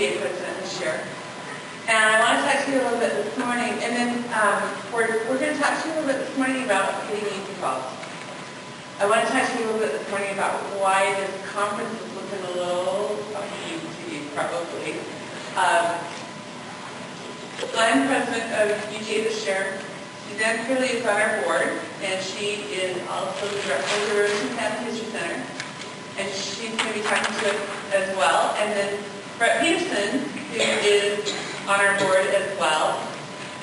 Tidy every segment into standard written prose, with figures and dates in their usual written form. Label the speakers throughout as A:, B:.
A: UGA president this year. And I want to talk to you a little bit this morning, and then we're going to talk to you a little bit this morning about getting youth involved. I want to talk to you a little bit this morning about why this conference is looking a little funky to you, probably. I'm president of UGA this year. Suzanne Curley is on our board, and she is also the director of the Riverton Family History Center, and she's going to be talking to us as well. And then Bret Petersen, who is on our board as well,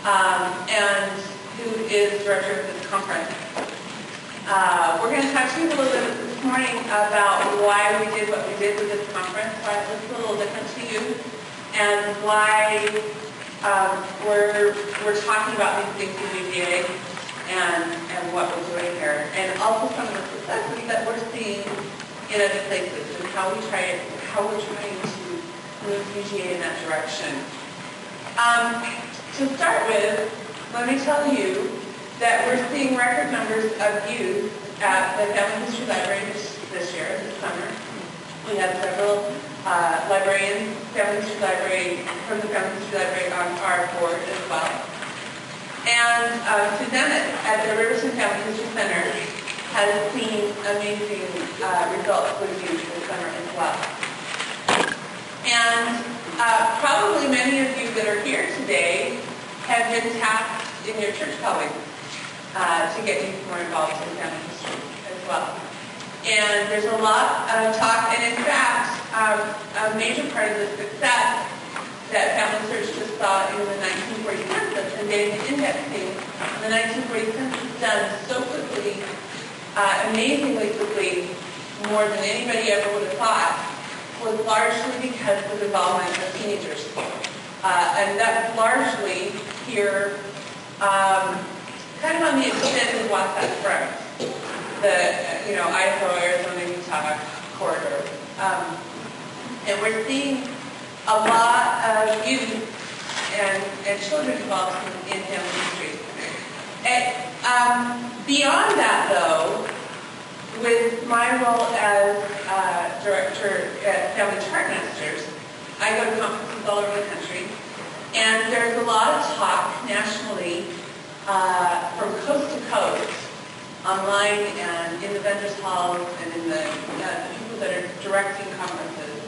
A: and who is director of this conference. We're going to talk to you a little bit this morning about why we did what we did with this conference, why it looks a little different to you, and why we're talking about these things in UGA and what we're doing here, and also some of the successes that we're seeing in other places and how we're trying to move UGA in that direction. To start with, let me tell you that we're seeing record numbers of youth at the Family History Library this year, this summer. We have several librarians, Family History Library, from the Family History Library on our board as well. And Suzanne at the Riverton Family History Center has seen amazing results with youth this summer as well. And probably many of you that are here today have been tasked in your church calling to get you more involved in family history as well. And there's a lot of talk, and in fact, a major part of the success that Family Search just saw in the 1940 census and data indexing, the 1940 census done so quickly, amazingly quickly, more than anybody ever would have thought, was largely because of the involvement of teenagers. And that's largely here, kind of on the extended Wasatch Front, the Idaho, Arizona, Utah corridor. And we're seeing a lot of youth and children involved in family history. Beyond that, though, with my role as director at Family Chartmasters, I go to conferences all over the country, and there's a lot of talk nationally from coast to coast, online and in the vendors' halls and in the people that are directing conferences,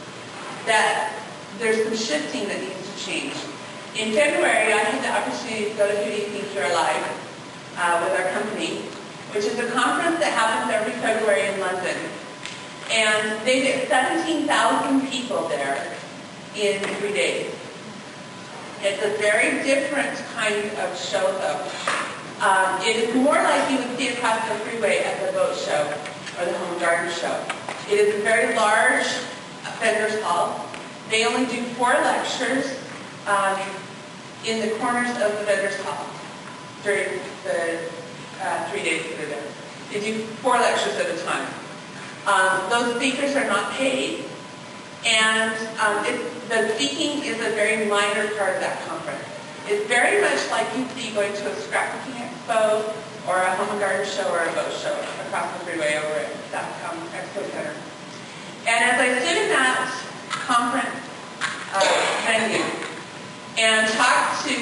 A: that there's some shifting that needs to change. In February, I had the opportunity to go to Who Do You Think You're Alive with our company, which is a conference that happens every February in London. And they get 17,000 people there in 3 days. It's a very different kind of show, though. It is more like you would see across the freeway at the boat show or the home garden show. It is a very large vendors hall. They only do 4 lectures in the corners of the vendors hall during the 3 days that they're there. They do 4 lectures at a time. Those speakers are not paid, and the speaking is a very minor part of that conference. It's very much like you'd see going to a scrapbooking expo or a home and garden show or a boat show across the freeway over at that expo center. And as I stood in that conference venue and talked to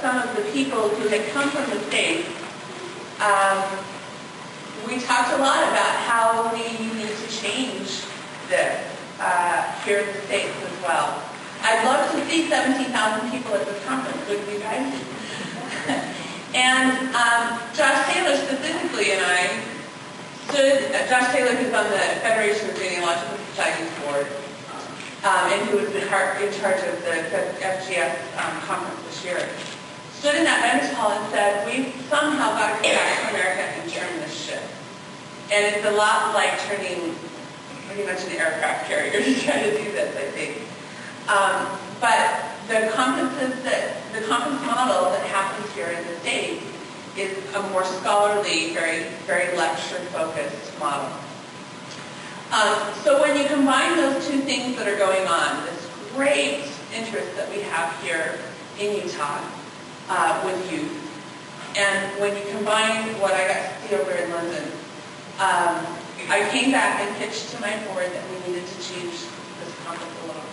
A: some of the people who had come from the States, we talked a lot about how we need to change this here in the States as well. I'd love to see 17,000 people at this conference, wouldn't you guys? And Josh Taylor specifically and I stood, Josh Taylor, who's on the Federation of Genealogical Associaiton board, and who was in charge of the FGS conference this year, stood in that vendors hall and said, we've somehow got to come back to America and turn this ship. And it's a lot like turning pretty much an aircraft carrier to try to do this, I think. But the conference model that happens here in the States is a more scholarly, very, very lecture-focused model. So when you combine those two things that are going on, this great interest that we have here in Utah with youth, and when you combine what I got to see over in London, I came back and pitched to my board that we needed to change this conference along.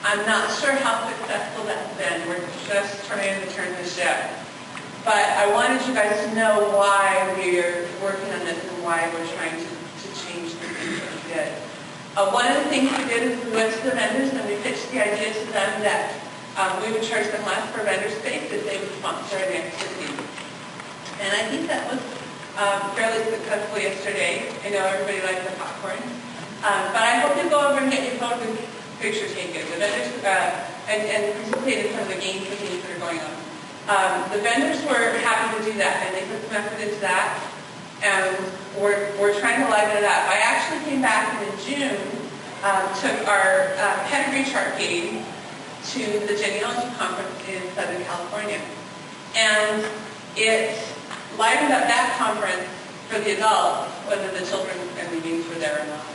A: I'm not sure how successful that's been. We're just trying to turn the ship. But I wanted you guys to know why we're working on this and why we're trying to change the things that we did. One of the things we did is we went to the vendors and we pitched the idea to them that we would charge them less for vendor space if they would sponsor an activity. And I think that was fairly successful yesterday. I know everybody likes the popcorn. But I hope you go over and get your photo picture taken. The vendors and participate in some of the games and things that are going on. The vendors were happy to do that, and they put some effort into that. And we're trying to liven it up. I actually came back and in June, took our pedigree chart game to the genealogy conference in Southern California. And it livened up that conference for the adults, whether the children and the youth were there or not.